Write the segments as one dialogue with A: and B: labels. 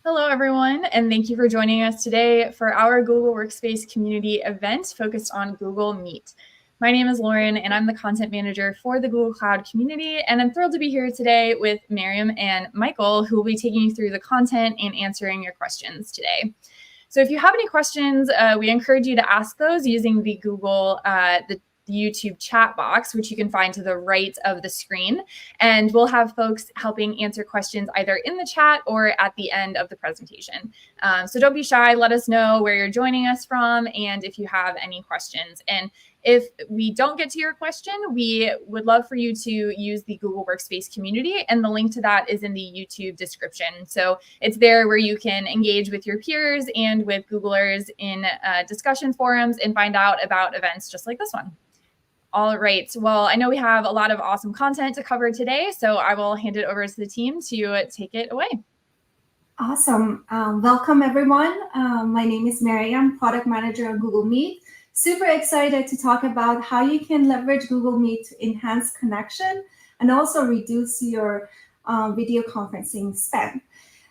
A: Hello, everyone, and thank you for joining us today for our Google Workspace community event focused on Google Meet. My name is Lauren, and I'm the content manager for the Google Cloud community, and I'm thrilled to be here today with Miriam and Michael, who will be taking you through the content and answering your questions today. So if you have any questions, we encourage you to ask those using the Google, the YouTube chat box, which you can find to the right of the screen. And we'll have folks helping answer questions either in the chat or at the end of the presentation. So don't be shy. Let us know where you're joining us from and if you have any questions. And if we don't get to your question, we would love for you to use the Google Workspace community, and the link to that is in the YouTube description. So it's there where you can engage with your peers and with Googlers in discussion forums and find out about events just like this one. All right. Well, I know we have a lot of awesome content to cover today, so I will hand it over to the team to take it away.
B: Awesome. Welcome, everyone. My name is Mary. I'm product manager on Google Meet. Super excited to talk about how you can leverage Google Meet to enhance connection and also reduce your video conferencing spend.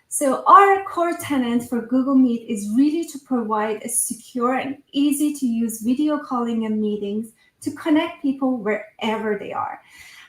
B: So our core tenet for Google Meet is really to provide a secure and easy to use video calling and meetings to connect people wherever they are.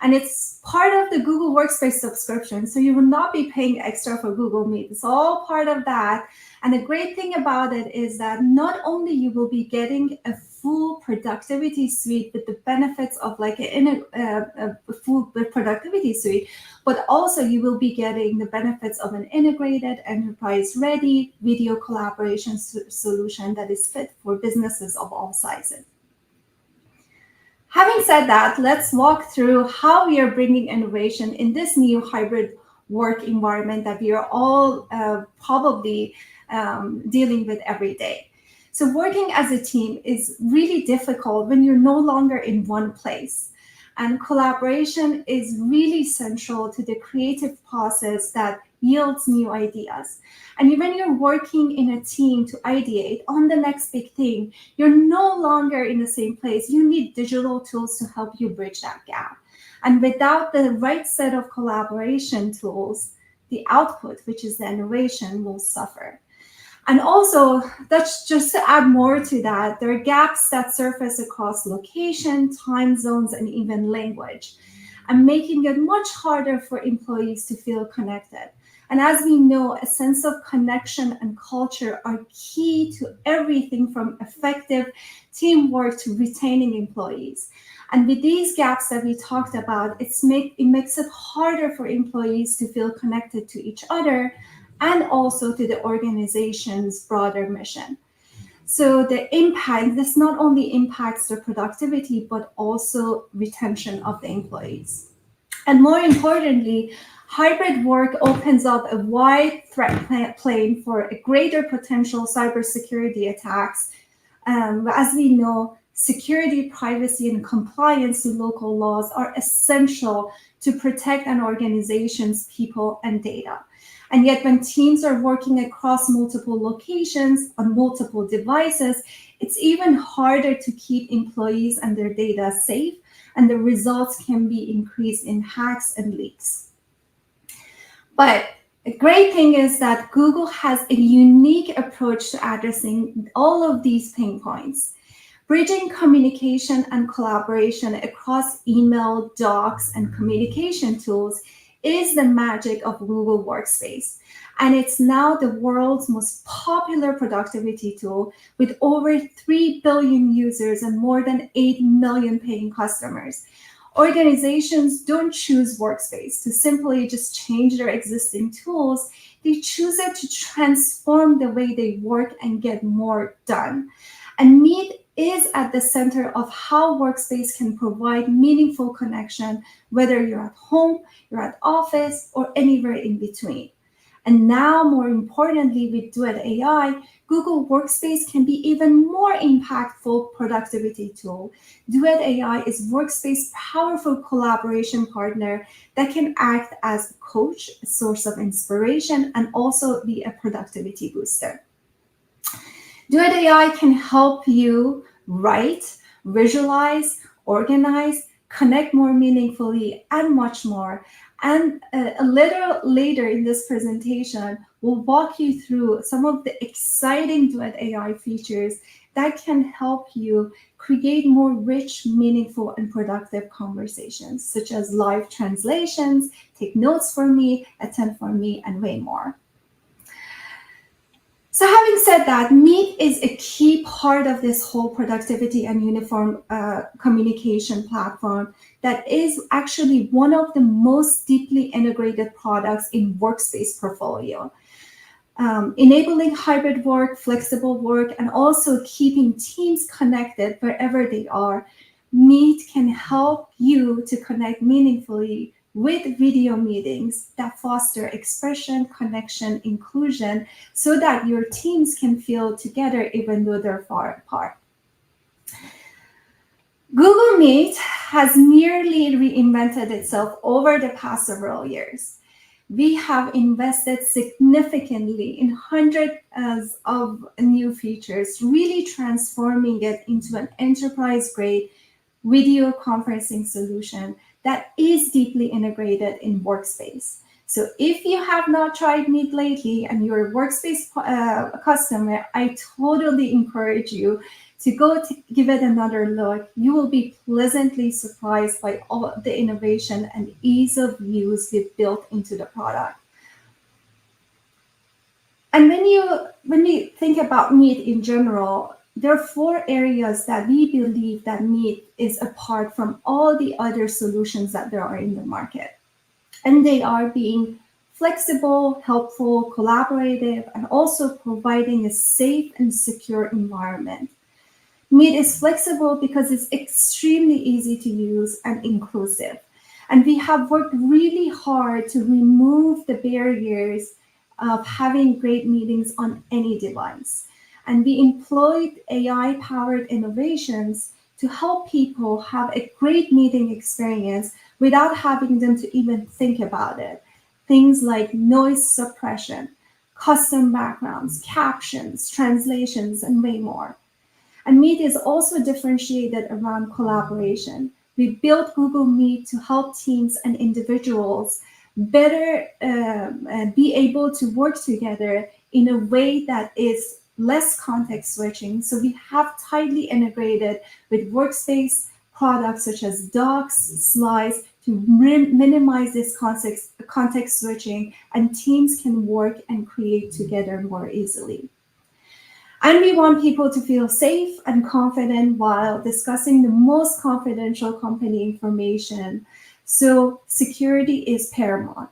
B: And it's part of the Google Workspace subscription, so you will not be paying extra for Google Meet. It's all part of that. And the great thing about it is that not only you will be getting a full productivity suite with the benefits of like a full productivity suite, but also you will be getting the benefits of an integrated enterprise-ready video collaboration solution that is fit for businesses of all sizes. Having said that, let's walk through how we are bringing innovation in this new hybrid work environment that we are all probably dealing with every day. So working as a team is really difficult when you're no longer in one place. And collaboration is really central to the creative process that yields new ideas. And when you're working in a team to ideate on the next big thing, you're no longer in the same place. You need digital tools to help you bridge that gap. And without the right set of collaboration tools, the output, which is the innovation, will suffer. And also, that's just to add more to that, there are gaps that surface across location, time zones, and even language, and making it much harder for employees to feel connected. And as we know, a sense of connection and culture are key to everything from effective teamwork to retaining employees. And with these gaps that we talked about, it makes it harder for employees to feel connected to each other and also to the organization's broader mission. So the impact, this not only impacts their productivity, but also retention of the employees. And more importantly, hybrid work opens up a wide threat plane for a greater potential cybersecurity attacks. As we know, security, privacy, and compliance to local laws are essential to protect an organization's people and data. And yet when teams are working across multiple locations on multiple devices, it's even harder to keep employees and their data safe, and the results can be increased in hacks and leaks. But the great thing is that Google has a unique approach to addressing all of these pain points. Bridging communication and collaboration across email, docs, and communication tools is the magic of Google Workspace. And it's now the world's most popular productivity tool with over 3 billion users and more than 8 million paying customers. Organizations don't choose Workspace to simply just change their existing tools. They choose it to transform the way they work and get more done. And Meet is at the center of how Workspace can provide meaningful connection, whether you're at home, you're at office, or anywhere in between. And now, more importantly, with Duet AI, Google Workspace can be even more impactful productivity tool. Duet AI is Workspace's powerful collaboration partner that can act as a coach, a source of inspiration, and also be a productivity booster. Duet AI can help you write, visualize, organize, connect more meaningfully, and much more. And a little later in this presentation, we'll walk you through some of the exciting Duet AI features that can help you create more rich, meaningful, and productive conversations, such as live translations, take notes for me, attend for me, and way more. So having said that, Meet is a key part of this whole productivity and uniform communication platform that is actually one of the most deeply integrated products in Workspace portfolio. Enabling hybrid work, flexible work, and also keeping teams connected wherever they are, Meet can help you to connect meaningfully with video meetings that foster expression, connection, inclusion, so that your teams can feel together even though they're far apart. Google Meet has nearly reinvented itself over the past several years. We have invested significantly in hundreds of new features, really transforming it into an enterprise-grade video conferencing solution that is deeply integrated in Workspace. So if you have not tried Meet lately and you're a Workspace customer, I totally encourage you to go to give it another look. You will be pleasantly surprised by all the innovation and ease of use we've built into the product. And when you think about Meet in general, there are 4 areas that we believe that Meet is apart from all the other solutions that there are in the market. And they are being flexible, helpful, collaborative, and also providing a safe and secure environment. Meet is flexible because it's extremely easy to use and inclusive. And we have worked really hard to remove the barriers of having great meetings on any device. And we employed AI-powered innovations to help people have a great meeting experience without having them to even think about it. Things like noise suppression, custom backgrounds, captions, translations, and way more. And Meet is also differentiated around collaboration. We built Google Meet to help teams and individuals better be able to work together in a way that is less context switching. So we have tightly integrated with Workspace products such as Docs, Slides to minimize this context switching, and teams can work and create together more easily. And we want people to feel safe and confident while discussing the most confidential company information. So security is paramount.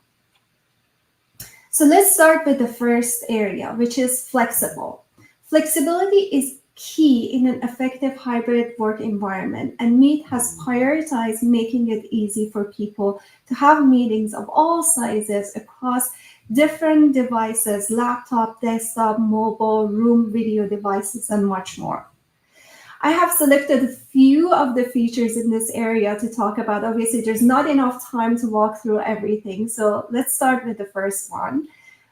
B: So let's start with the first area, which is flexible. Flexibility is key in an effective hybrid work environment, and Meet has prioritized making it easy for people to have meetings of all sizes across different devices, laptop, desktop, mobile, room video devices, and much more. I have selected a few of the features in this area to talk about. Obviously, there's not enough time to walk through everything. So let's start with the first one,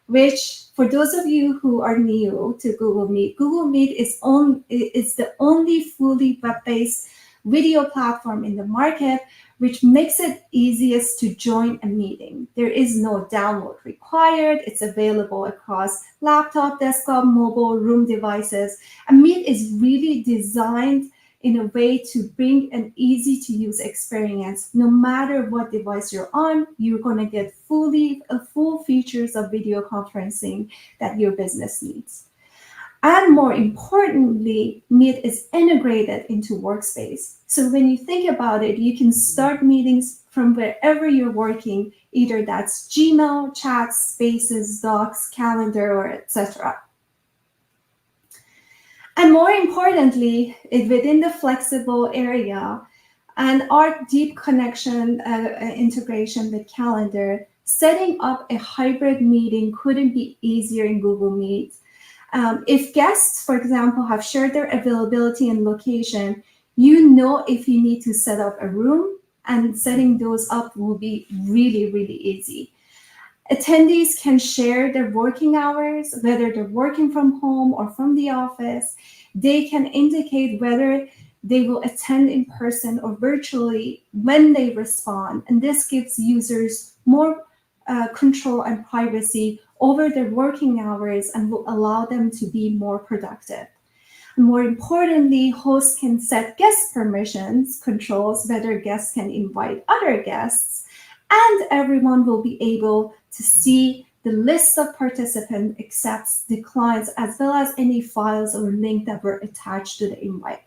B: which for those of you who are new to Google Meet is the only fully web-based video platform in the market, which makes it easiest to join a meeting. There is no download required. It's available across laptop, desktop, mobile, room devices. And Meet is really designed in a way to bring an easy-to-use experience. No matter what device you're on, you're going to get full features of video conferencing that your business needs. And more importantly, Meet is integrated into Workspace. So when you think about it, you can start meetings from wherever you're working, either that's Gmail, Chats, Spaces, Docs, Calendar, or etc. And more importantly, within the flexible area and our deep connection integration with Calendar, setting up a hybrid meeting couldn't be easier in Google Meet. If guests, for example, have shared their availability and location, you know if you need to set up a room, and setting those up will be really, really easy. Attendees can share their working hours, whether they're working from home or from the office. They can indicate whether they will attend in person or virtually when they respond. And this gives users more control and privacy over their working hours and will allow them to be more productive. More importantly, hosts can set guest permissions, controls whether guests can invite other guests, and everyone will be able to see the list of participants, accepts, declines, as well as any files or link that were attached to the invite.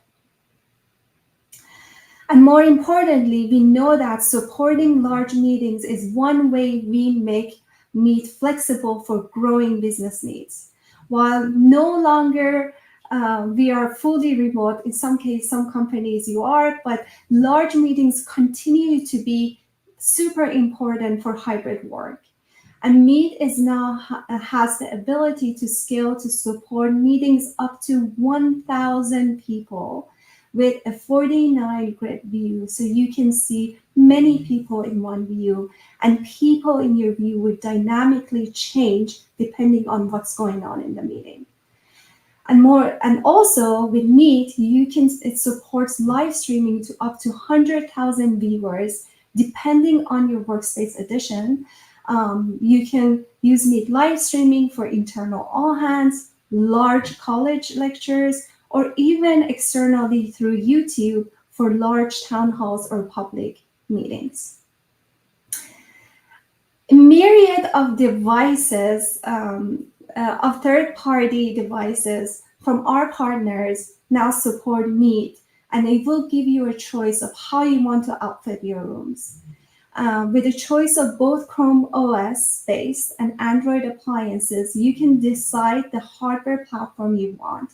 B: And more importantly, we know that supporting large meetings is one way we make Meet flexible for growing business needs. While no longer we are fully remote, in some cases, some companies you are, but large meetings continue to be super important for hybrid work. And Meet is now has the ability to scale to support meetings up to 1,000 people with a 49 grid view. So you can see many people in one view, and people in your view would dynamically change depending on what's going on in the meeting. And also with Meet, it supports live streaming to up to 100,000 viewers, depending on your workspace edition. You can use Meet live streaming for internal all hands, large college lectures, or even externally through YouTube for large town halls or public meetings. A myriad of devices, of third-party devices from our partners now support Meet, and they will give you a choice of how you want to outfit your rooms. With a choice of both Chrome OS-based and Android appliances, you can decide the hardware platform you want.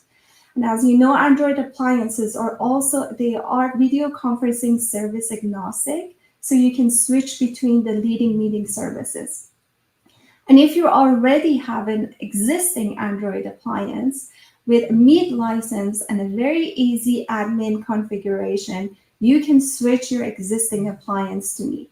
B: And as you know, Android appliances are video conferencing service agnostic, so you can switch between the leading meeting services. And if you already have an existing Android appliance with a Meet license and a very easy admin configuration, you can switch your existing appliance to Meet.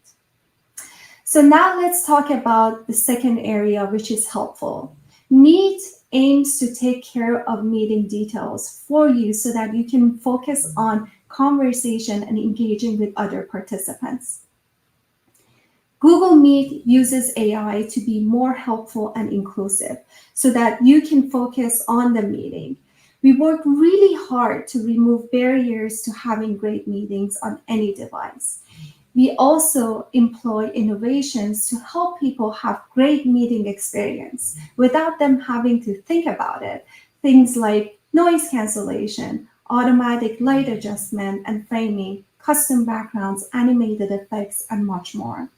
B: So now let's talk about the second area, which is helpful. Meet aims to take care of meeting details for you so that you can focus on conversation and engaging with other participants. Google Meet uses AI to be more helpful and inclusive so that you can focus on the meeting. We work really hard to remove barriers to having great meetings on any device. We also employ innovations to help people have great meeting experience without them having to think about it. Things like noise cancellation, automatic light adjustment and framing, custom backgrounds, animated effects, and much more.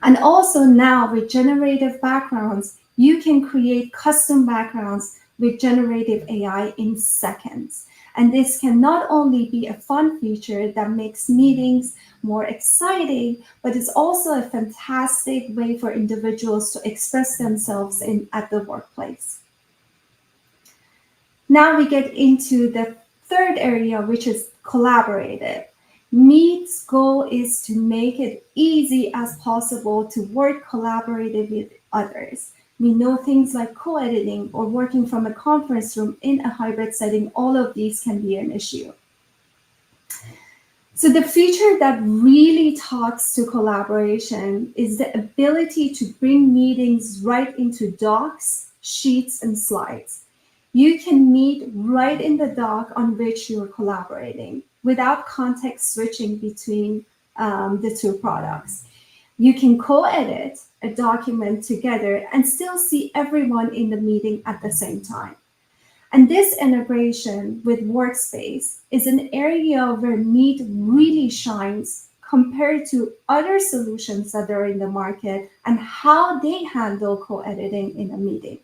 B: And also now with generative backgrounds, you can create custom backgrounds with generative AI in seconds. And this can not only be a fun feature that makes meetings more exciting, but it's also a fantastic way for individuals to express themselves at the workplace. Now we get into the third area, which is collaborative. Meet's goal is to make it easy as possible to work collaboratively with others. We know things like co-editing or working from a conference room in a hybrid setting, all of these can be an issue. So the feature that really talks to collaboration is the ability to bring meetings right into docs, sheets, and slides. You can meet right in the doc on which you're collaborating without context switching between the two products. You can co-edit a document together and still see everyone in the meeting at the same time. And this integration with Workspace is an area where Meet really shines compared to other solutions that are in the market and how they handle co-editing in a meeting.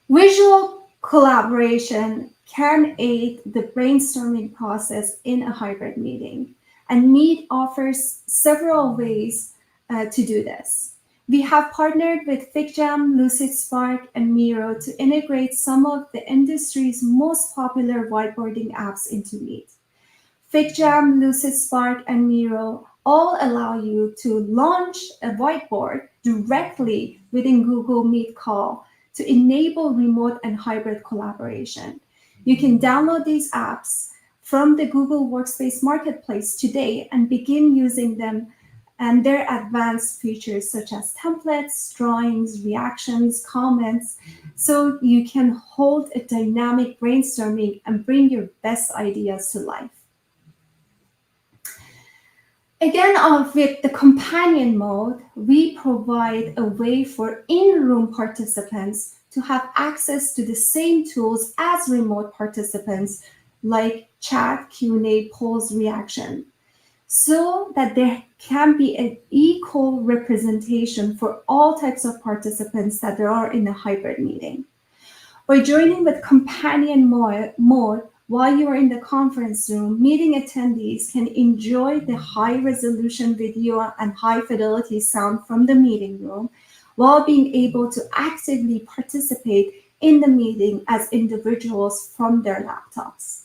B: Visual collaboration can aid the brainstorming process in a hybrid meeting, and Meet offers several ways to do this. We have partnered with FigJam, LucidSpark, and Miro to integrate some of the industry's most popular whiteboarding apps into Meet. FigJam, LucidSpark, and Miro all allow you to launch a whiteboard directly within Google Meet call to enable remote and hybrid collaboration. You can download these apps from the Google Workspace Marketplace today and begin using them and their advanced features such as templates, drawings, reactions, comments, so you can hold a dynamic brainstorming and bring your best ideas to life. Again, with the companion mode, we provide a way for in-room participants to have access to the same tools as remote participants, like chat, Q&A, polls, reaction, so that there can be an equal representation for all types of participants that there are in a hybrid meeting. By joining with companion mode, while you are in the conference room, meeting attendees can enjoy the high-resolution video and high-fidelity sound from the meeting room while being able to actively participate in the meeting as individuals from their laptops.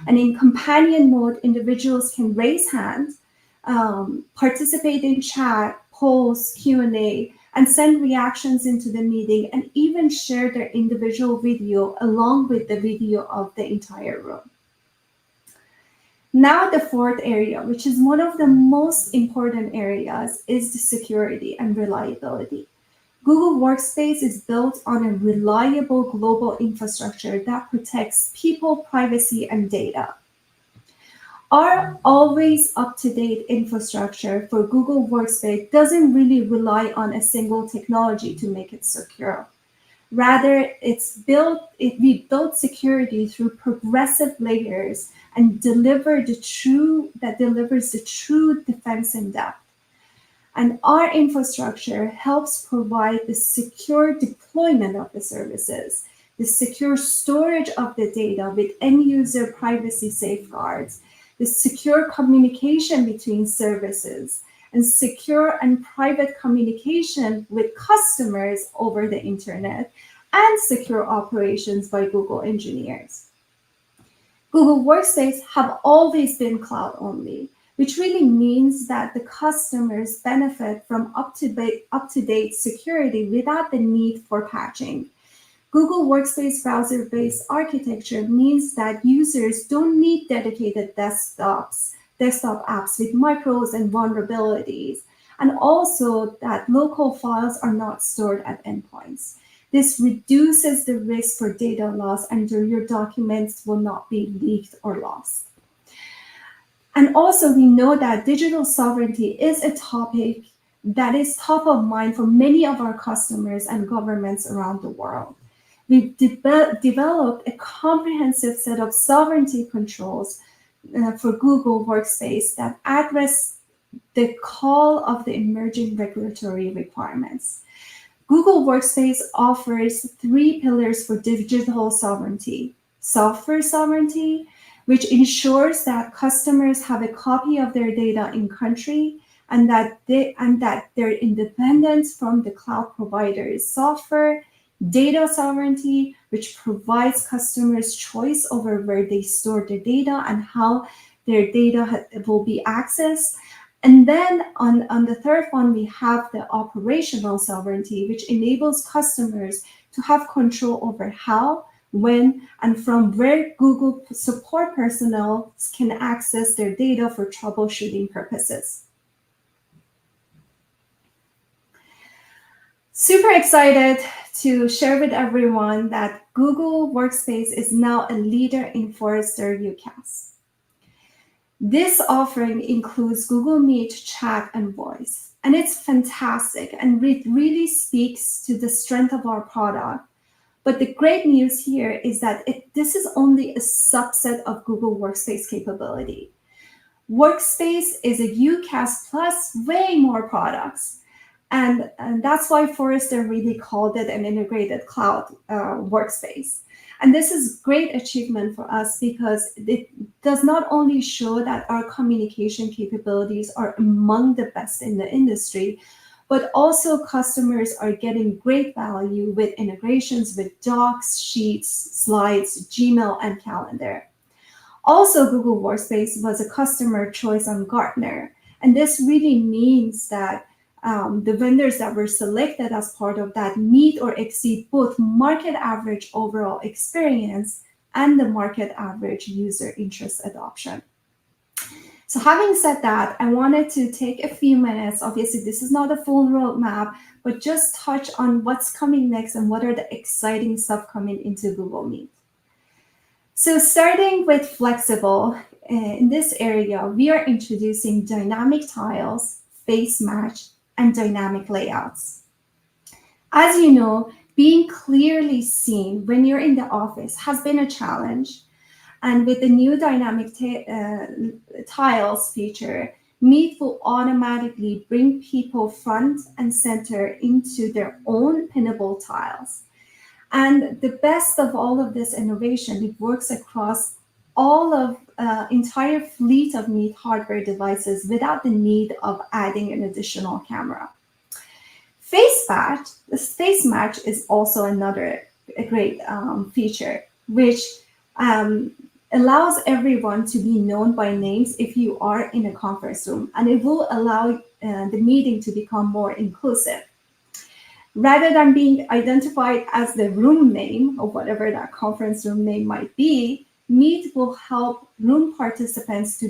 B: And in companion mode, individuals can raise hands, participate in chat, polls, Q&A, and send reactions into the meeting, and even share their individual video along with the video of the entire room. Now, the fourth area, which is one of the most important areas, is the security and reliability. Google Workspace is built on a reliable global infrastructure that protects people, privacy, and data. Our always up-to-date infrastructure for Google Workspace doesn't really rely on a single technology to make it secure. Rather, we built security through progressive layers and delivers the true defense in depth. And our infrastructure helps provide the secure deployment of the services, the secure storage of the data with end-user privacy safeguards, the secure communication between services, and secure and private communication with customers over the internet, and secure operations by Google engineers. Google Workspace have always been cloud only, which really means that the customers benefit from up-to-date security without the need for patching. Google Workspace browser-based architecture means that users don't need dedicated desktop apps with micros and vulnerabilities, and also that local files are not stored at endpoints. This reduces the risk for data loss, and your documents will not be leaked or lost. And also, we know that digital sovereignty is a topic that is top of mind for many of our customers and governments around the world. We've developed a comprehensive set of sovereignty controls for Google Workspace that address the call of the emerging regulatory requirements. Google Workspace offers 3 pillars for digital sovereignty: software sovereignty, which ensures that customers have a copy of their data in country and that their independence from the cloud provider's software; data sovereignty, which provides customers choice over where they store their data and how their data will be accessed. And then on the third one, we have the operational sovereignty, which enables customers to have control over how, when, and from where Google support personnel can access their data for troubleshooting purposes. Super excited to share with everyone that Google Workspace is now a leader in Forrester UCaaS. This offering includes Google Meet, Chat, and Voice, and it's fantastic, and it really speaks to the strength of our product. But the great news here is that this is only a subset of Google Workspace capability. Workspace is a UCaaS plus way more products. And that's why Forrester really called it an integrated cloud workspace. And this is great achievement for us because it does not only show that our communication capabilities are among the best in the industry, but also customers are getting great value with integrations with Docs, Sheets, Slides, Gmail, and Calendar. Also, Google Workspace was a customer choice on Gartner. And this really means that the vendors that were selected as part of that meet or exceed both market average overall experience and the market average user interest adoption. So having said that, I wanted to take a few minutes. Obviously, this is not a full roadmap, but just touch on what's coming next and what are the exciting stuff coming into Google Meet. So starting with flexible, in this area, we are introducing dynamic tiles, face match, and dynamic layouts. As you know, being clearly seen when you're in the office has been a challenge. And with the new dynamic tiles feature, Meet will automatically bring people front and center into their own pinnable tiles. And the best of all of this innovation, it works across all of entire fleet of Meet hardware devices without the need of adding an additional camera. Face match is also another great feature, which allows everyone to be known by names if you are in a conference room, and it will allow the meeting to become more inclusive. Rather than being identified as the room name or whatever that conference room name might be, Meet will help room participants to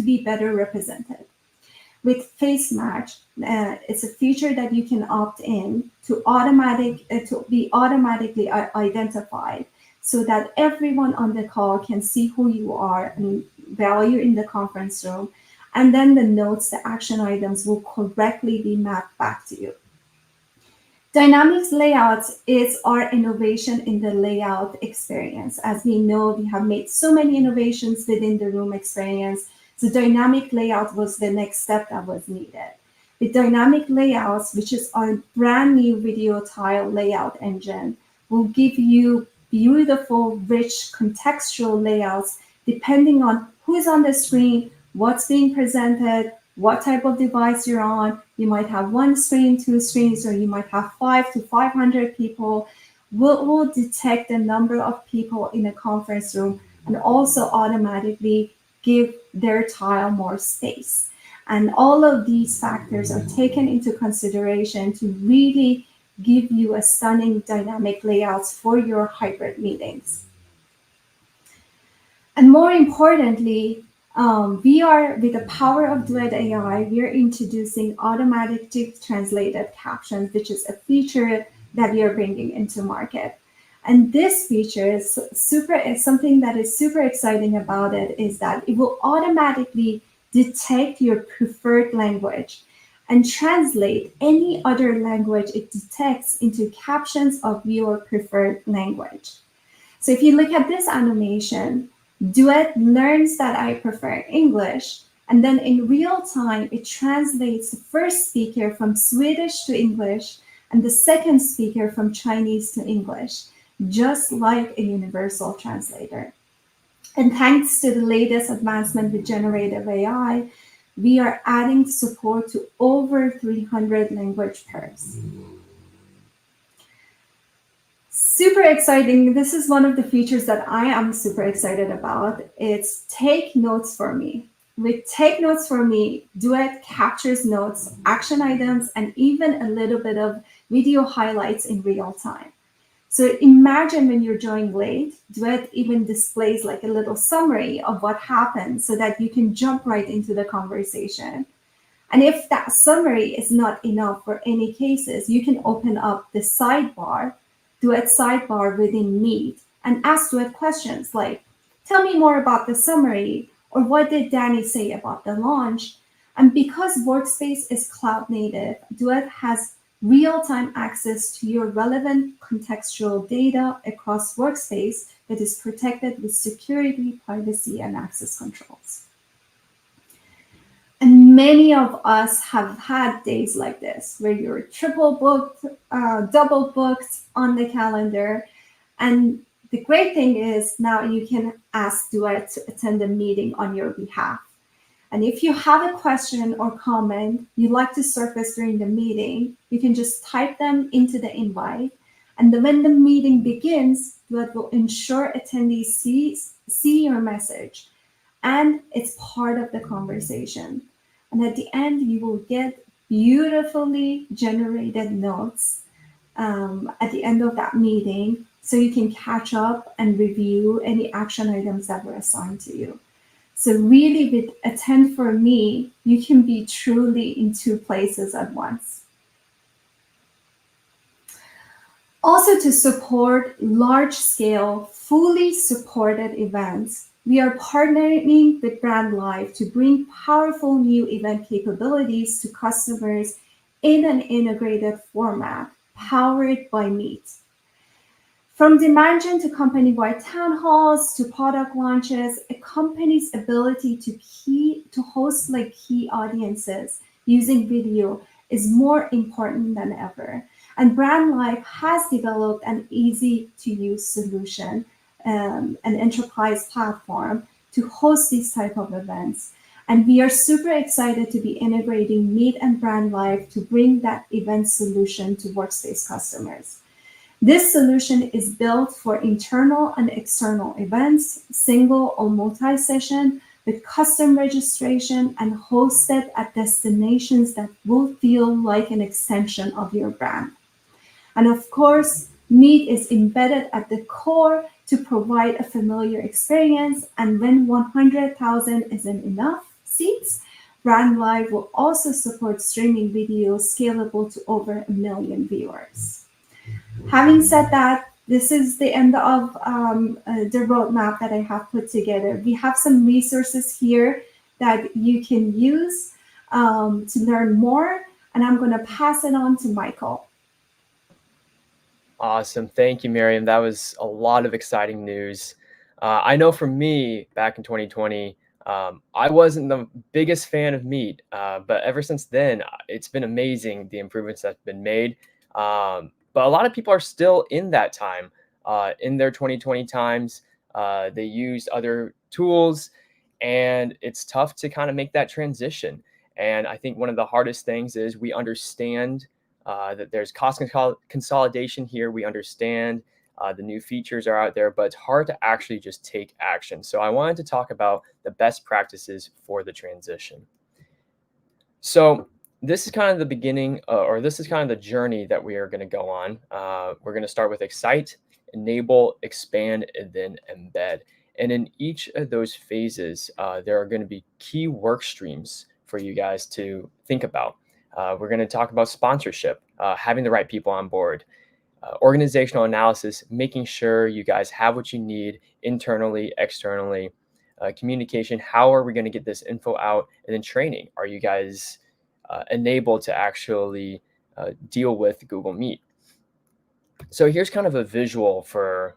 B: be better represented. With Face Match, it's a feature that you can opt in to be automatically identified, so that everyone on the call can see who you are and while you're in the conference room, and then the notes, the action items will correctly be mapped back to you. Dynamics layouts is our innovation in the layout experience. As we know, we have made so many innovations within the room experience. So dynamic layout was the next step that was needed. With dynamic layouts, which is our brand new video tile layout engine, will give you beautiful, rich, contextual layouts depending on who's on the screen, what's being presented, what type of device you're on. You might have one screen, two screens, or you might have 500 to 500 people. We'll detect the number of people in a conference room and also automatically give their tile more space. And all of these factors are taken into consideration to really give you a stunning dynamic layouts for your hybrid meetings. And more importantly, we are, with the power of Duet AI, we are introducing automatically translated captions, which is a feature that we are bringing into market. And this feature is something that is super exciting about it is that it will automatically detect your preferred language and translate any other language it detects into captions of your preferred language. So if you look at this animation, Duet learns that I prefer English, and then in real time, it translates the first speaker from Swedish to English and the second speaker from Chinese to English, just like a universal translator. And thanks to the latest advancement with generative AI, we are adding support to over 300 language pairs. Super exciting. This is one of the features that I am super excited about. It's Take Notes for Me. With Take Notes for Me, Duet captures notes, action items, and even a little bit of video highlights in real time. So imagine when you're joining late, Duet even displays like a little summary of what happened so that you can jump right into the conversation. And if that summary is not enough for any cases, you can open up the sidebar, Duet sidebar within Meet, and ask Duet questions like, tell me more about the summary, or what did Danny say about the launch? And because Workspace is cloud native, Duet has real-time access to your relevant contextual data across Workspace that is protected with security, privacy, and access controls. And many of us have had days like this where you're triple booked, double booked on the calendar. And the great thing is now you can ask Duet to attend a meeting on your behalf. And if you have a question or comment you'd like to surface during the meeting, you can just type them into the invite. And then when the meeting begins, Duet will ensure attendees see your message, and it's part of the conversation. And at the end, you will get beautifully generated notes at the end of that meeting so you can catch up and review any action items that were assigned to you. So really with Attend for Me, you can be truly in two places at once. Also, to support large-scale, fully supported events, we are partnering with Brand Live to bring powerful new event capabilities to customers in an integrated format, powered by Meet. From demand gen to company-wide town halls to product launches, a company's ability to host like key audiences using video is more important than ever. And Brand Life has developed an easy-to-use solution, an enterprise platform to host these type of events. And we are super excited to be integrating Meet and Brand Life to bring that event solution to Workspace customers. This solution is built for internal and external events, single or multi-session, with custom registration and hosted at destinations that will feel like an extension of your brand. And of course, Meet is embedded at the core to provide a familiar experience. And when 100,000 isn't enough seats, Brand Live will also support streaming video scalable to over 1 million viewers. Having said that, this is the end of the roadmap that I have put together. We have some resources here that you can use to learn more, and I'm going to pass it on to Michael.
C: Awesome. Thank you, Miriam. That was a lot of exciting news. I know for me, back in 2020, I wasn't the biggest fan of Meet, but ever since then, it's been amazing, the improvements that have been made. But a lot of people are still in that time, in their 2020 times. They use other tools, and it's tough to kind of make that transition. And I think one of the hardest things is we understand that there's cost consolidation here. We understand the new features are out there, but it's hard to actually just take action. So I wanted to talk about the best practices for the transition. So this is kind of the beginning, or this is kind of the journey that we are going to go on. We're going to start with Excite, Enable, Expand, and then Embed. And in each of those phases, there are going to be key work streams for you guys to think about. We're going to talk about sponsorship, having the right people on board, organizational analysis, making sure you guys have what you need internally, externally, communication. How are we going to get this info out? And then training. Are you guys enabled to actually deal with Google Meet? So here's kind of a visual for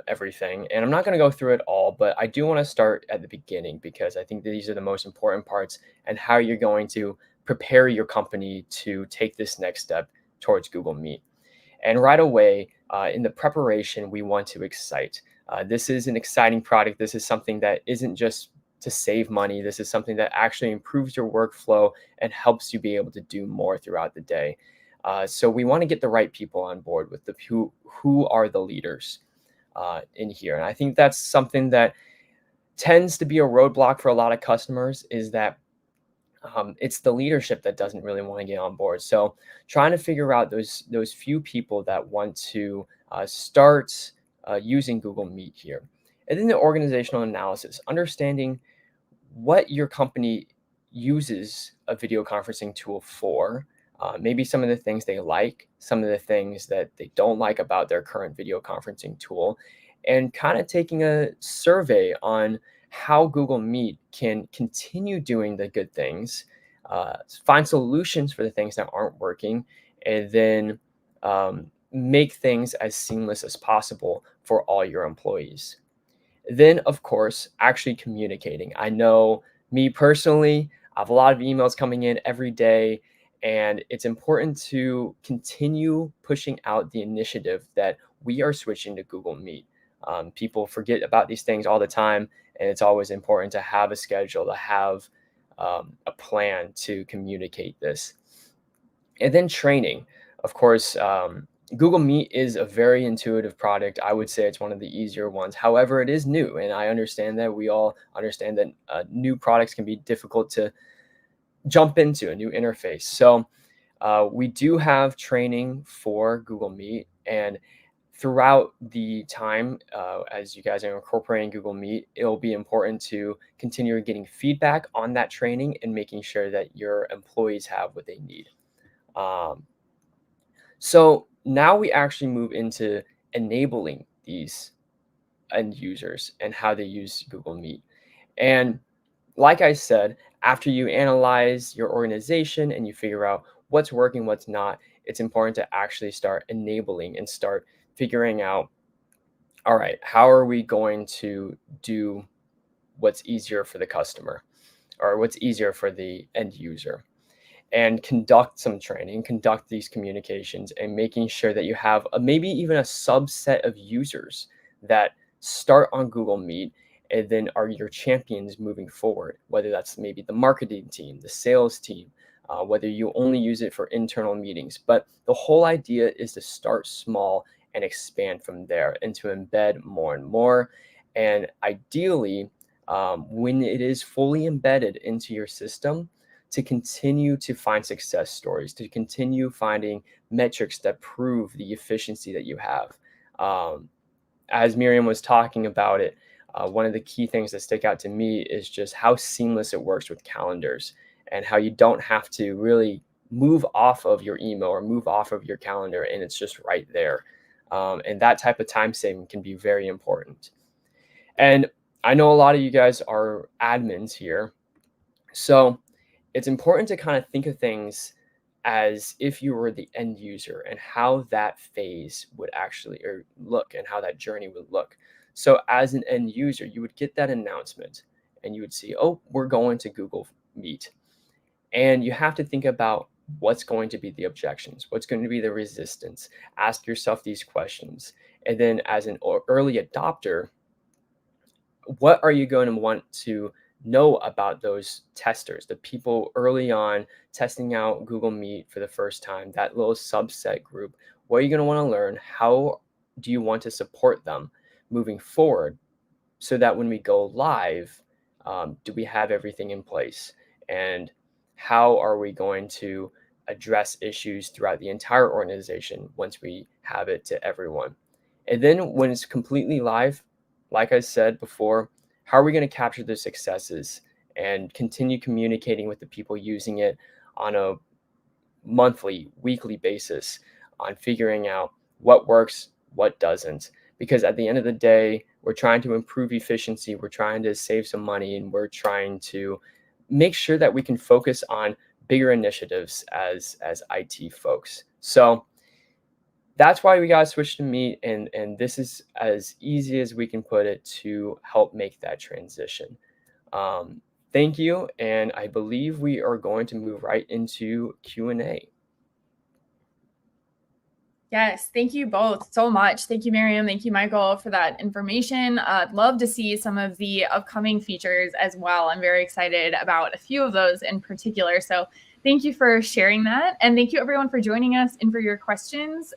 C: everything. And I'm not going to go through it all, but I do want to start at the beginning because I think these are the most important parts and how you're going to prepare your company to take this next step towards Google Meet. And right away, in the preparation, we want to Excite. This is an exciting product. This is something that isn't just to save money. This is something that actually improves your workflow and helps you be able to do more throughout the day. So we want to get the right people on board with who are the leaders in here. And I think that's something that tends to be a roadblock for a lot of customers, is that it's the leadership that doesn't really want to get on board. So trying to figure out those few people that want to start using Google Meet here. And then the organizational analysis, understanding what your company uses a video conferencing tool for, maybe some of the things they like, some of the things that they don't like about their current video conferencing tool, and kind of taking a survey on how Google Meet can continue doing the good things, find solutions for the things that aren't working, and then make things as seamless as possible for all your employees. Then, of course, actually communicating. I know me personally, I have a lot of emails coming in every day, and it's important to continue pushing out the initiative that we are switching to Google Meet. People forget about these things all the time, and it's always important to have a schedule, to have a plan to communicate this. And then training. Of course, Google Meet is a very intuitive product. I would say it's one of the easier ones. However, it is new, and I understand that. We all understand that new products can be difficult to jump into, a new interface. So We do have training for Google Meet, and throughout the time, as you guys are incorporating Google Meet, it'll be important to continue getting feedback on that training and making sure that your employees have what they need. So now we actually move into enabling these end users and how they use Google Meet. And like I said, after you analyze your organization and you figure out what's working, what's not, it's important to actually start enabling and start figuring out, all right, how are we going to do what's easier for the customer or what's easier for the end user? And conduct some training, conduct these communications, and making sure that you have maybe even a subset of users that start on Google Meet and then are your champions moving forward, whether that's maybe the marketing team, the sales team, whether you only use it for internal meetings. But the whole idea is to start small and expand from there and to embed more and more. And ideally, when it is fully embedded into your system, to continue to find success stories, to continue finding metrics that prove the efficiency that you have. As Miriam was talking about it, one of the key things that stick out to me is just how seamless it works with calendars and how you don't have to really move off of your email or move off of your calendar, and it's just right there. And that type of time saving can be very important. And I know a lot of you guys are admins here, so it's important to kind of think of things as if you were the end user and how that phase would actually look and how that journey would look. So as an end user, you would get that announcement and you would see, oh, we're going to Google Meet. And you have to think about what's going to be the objections, what's going to be the resistance. Ask yourself these questions. And then as an early adopter, what are you going to want to know about those testers, the people early on testing out Google Meet for the first time, that little subset group? What are you going to want to learn? How do you want to support them moving forward so that when we go live, do we have everything in place? And how are we going to address issues throughout the entire organization once we have it to everyone? And then when it's completely live, like I said before, how are we going to capture the successes and continue communicating with the people using it on a monthly, weekly basis on figuring out what works, what doesn't? Because at the end of the day, we're trying to improve efficiency, we're trying to save some money, and we're trying to make sure that we can focus on bigger initiatives as IT folks. So that's why we got switched to Meet, and this is as easy as we can put it to help make that transition. Thank you, and I believe we are going to move right into Q&A.
A: Yes, thank you both so much. Thank you, Miriam. Thank you, Michael, for that information. I'd love to see some of the upcoming features as well. I'm very excited about a few of those in particular. So thank you for sharing that. And thank you, everyone, for joining us and for your questions.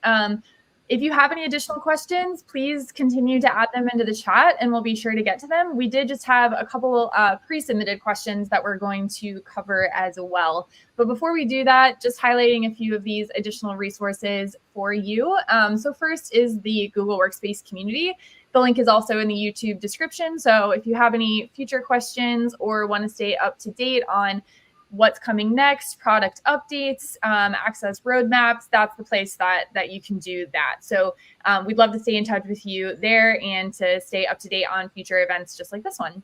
A: If you have any additional questions, please continue to add them into the chat and we'll be sure to get to them. We did just have a couple pre-submitted questions that we're going to cover as well. But before we do that, just highlighting a few of these additional resources for you. So first is the Google Workspace community. The link is also in the YouTube description. So if you have any future questions or want to stay up to date on what's coming next, product updates, access roadmaps, that's the place that you can do that. So we'd love to stay in touch with you there and to stay up to date on future events just like this one.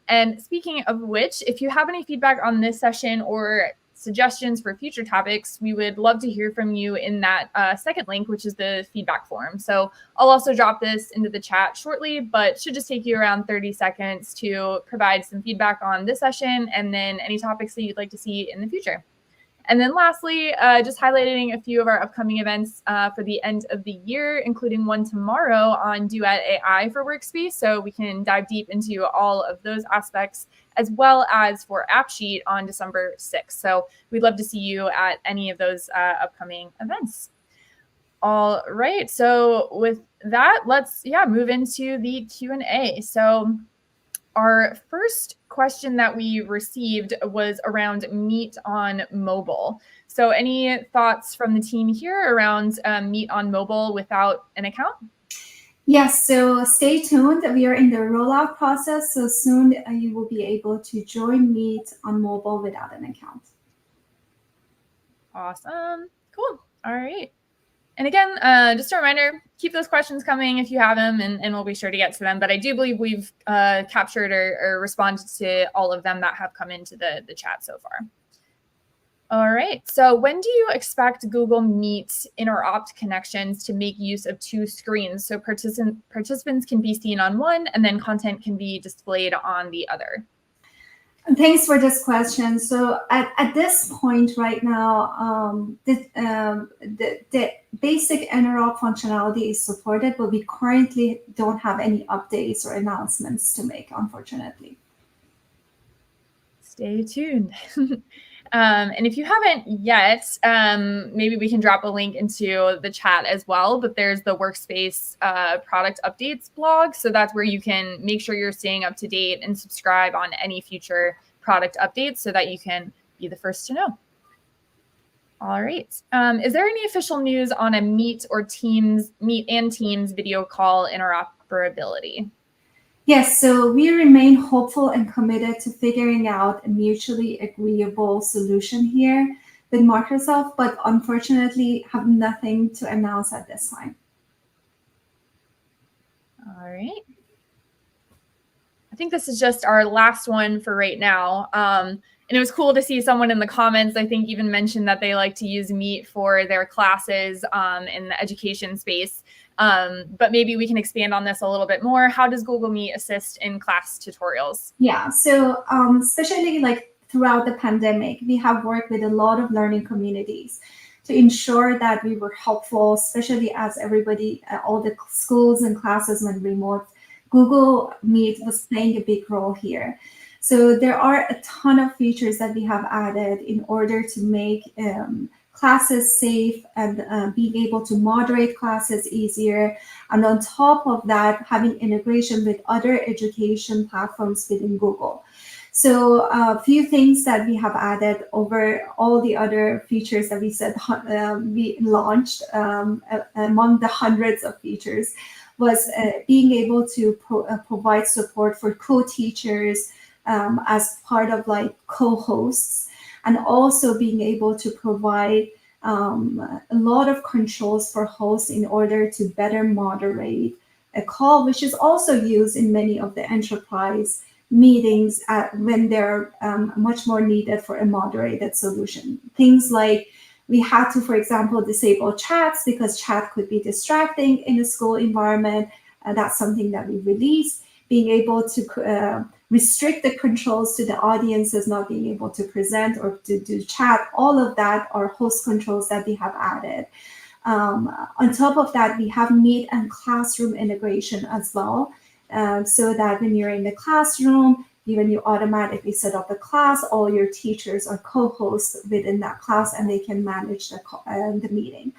A: And speaking of which, if you have any feedback on this session or suggestions for future topics, we would love to hear from you in that second link, which is the feedback form. So I'll also drop this into the chat shortly, but should just take you around 30 seconds to provide some feedback on this session and then any topics that you'd like to see in the future. And then lastly, just highlighting a few of our upcoming events for the end of the year, including one tomorrow on Duet AI for Workspace. So we can dive deep into all of those aspects, as well as for AppSheet on December 6th. So we'd love to see you at any of those upcoming events. All right. So with that, let's move into the Q&A. So our first question that we received was around Meet on mobile. So any thoughts from the team here around Meet on mobile without an account?
B: Yes, so stay tuned. We are in the rollout process, so soon you will be able to join Meet on mobile without an account.
A: Awesome. Cool. All right. And again, just a reminder, keep those questions coming if you have them, and we'll be sure to get to them. But I do believe we've captured or responded to all of them that have come into the chat so far. All right. So when do you expect Google Meet interopt connections to make use of two screens so participants can be seen on one and then content can be displayed on the other?
B: Thanks for this question. So at this point right now, the basic interop functionality is supported, but we currently don't have any updates or announcements to make, unfortunately.
A: Stay tuned. And if you haven't yet, maybe we can drop a link into the chat as well, but there's the Workspace product updates blog. So that's where you can make sure you're staying up to date and subscribe on any future product updates so that you can be the first to know. All right. Is there any official news on a Meet and Teams video call interoperability?
B: Yes, so we remain hopeful and committed to figuring out a mutually agreeable solution here with Microsoft, but unfortunately have nothing to announce at this time.
A: All right. I think this is just our last one for right now. And it was cool to see someone in the comments, I think, even mentioned that they like to use Meet for their classes in the education space. But maybe we can expand on this a little bit more. How does Google Meet assist in class tutorials?
B: Yeah, so especially like throughout the pandemic, we have worked with a lot of learning communities to ensure that we were helpful, especially as everybody, all the schools and classes went remote. Google Meet was playing a big role here. So there are a ton of features that we have added in order to make classes safe and being able to moderate classes easier. And on top of that, having integration with other education platforms within Google. So a few things that we have added over all the other features that we said we launched among the hundreds of features was being able to provide support for co-teachers as part of like co-hosts, and also being able to provide a lot of controls for hosts in order to better moderate a call, which is also used in many of the enterprise meetings when they're much more needed for a moderated solution. Things like we had to, for example, disable chats because chat could be distracting in a school environment. That's something that we released. Being able to restrict the controls to the audiences not being able to present or to do chat, all of that are host controls that we have added. On top of that, we have Meet and Classroom integration as well, so that when you're in the classroom, when you automatically set up a class, all your teachers are co-hosts within that class and they can manage the meeting.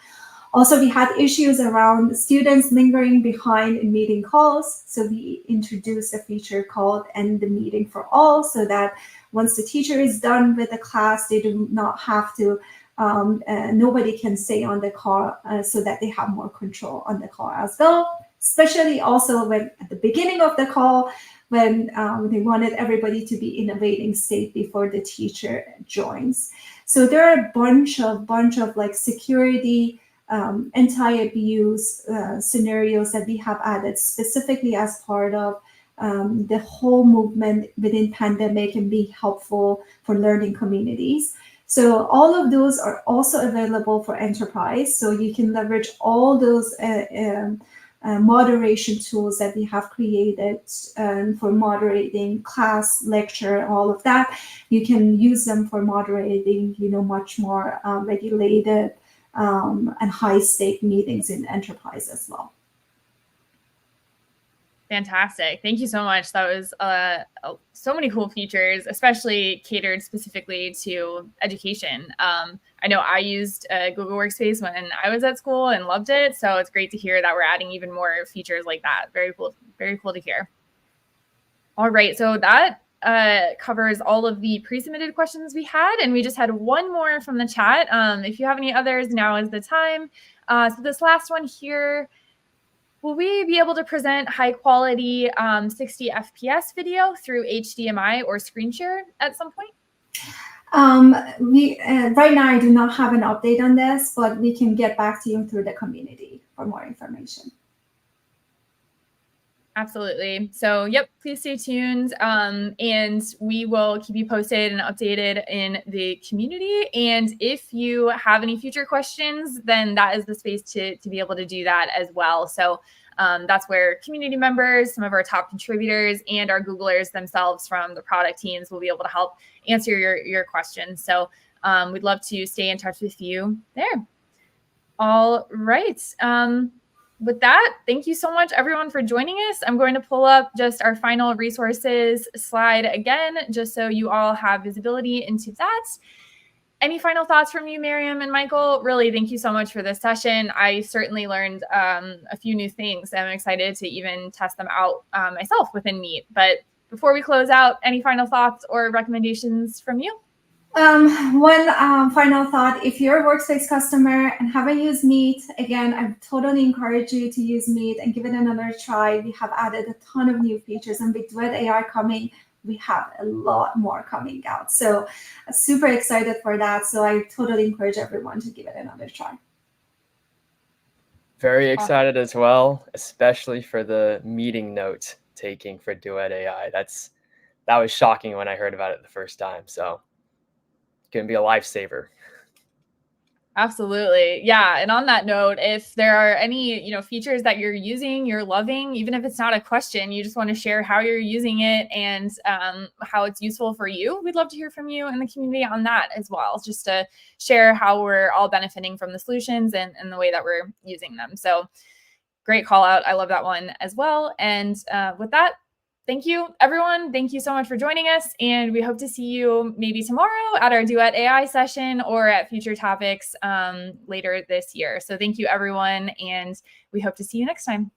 B: Also, we had issues around students lingering behind in meeting calls. So we introduced a feature called End the Meeting for All, so that once the teacher is done with the class, they do not have to, nobody can stay on the call, so that they have more control on the call as well. Especially also when at the beginning of the call, when they wanted everybody to be in a waiting state before the teacher joins. So there are a bunch of like security, anti-abuse scenarios that we have added specifically as part of the whole movement within pandemic and be helpful for learning communities. So all of those are also available for enterprise. So you can leverage all those moderation tools that we have created for moderating class, lecture, all of that. You can use them for moderating, much more regulated and high-stake meetings in enterprise as well.
A: Fantastic. Thank you so much. That was so many cool features, especially catered specifically to education. I know I used Google Workspace when I was at school and loved it. So it's great to hear that we're adding even more features like that. Very cool to hear. All right, so that covers all of the pre-submitted questions we had, and we just had one more from the chat. If you have any others, now is the time. So this last one here, will we be able to present high quality 60 FPS video through HDMI or screen share at some point?
B: Right now I do not have an update on this, but we can get back to you through the community for more information.
A: Absolutely. So, yep, please stay tuned. And we will keep you posted and updated in the community. And if you have any future questions, then that is the space to be able to do that as well. So that's where community members, some of our top contributors, and our Googlers themselves from the product teams will be able to help answer your questions. So we'd love to stay in touch with you there. All right. With that, thank you so much, everyone, for joining us. I'm going to pull up just our final resources slide again, just so you all have visibility into that. Any final thoughts from you, Miriam and Michael? Really, thank you so much for this session. I certainly learned a few new things. I'm excited to even test them out myself within Meet. But before we close out, any final thoughts or recommendations from you?
B: One final thought, if you're a Workspace customer and haven't used Meet, again, I totally encourage you to use Meet and give it another try. We have added a ton of new features, and with Duet AI coming, we have a lot more coming out. So super excited for that. So I totally encourage everyone to give it another try.
C: Very excited as well, especially for the meeting note taking for Duet AI. That was shocking when I heard about it the first time. So going to be a lifesaver.
A: Absolutely. Yeah. And on that note, if there are any, features that you're using, you're loving, even if it's not a question, you just want to share how you're using it and how it's useful for you, we'd love to hear from you in the community on that as well, just to share how we're all benefiting from the solutions and the way that we're using them. So great call out. I love that one as well. And with that, thank you, everyone. Thank you so much for joining us. And we hope to see you maybe tomorrow at our Duet AI session or at future topics later this year. So thank you, everyone. And we hope to see you next time.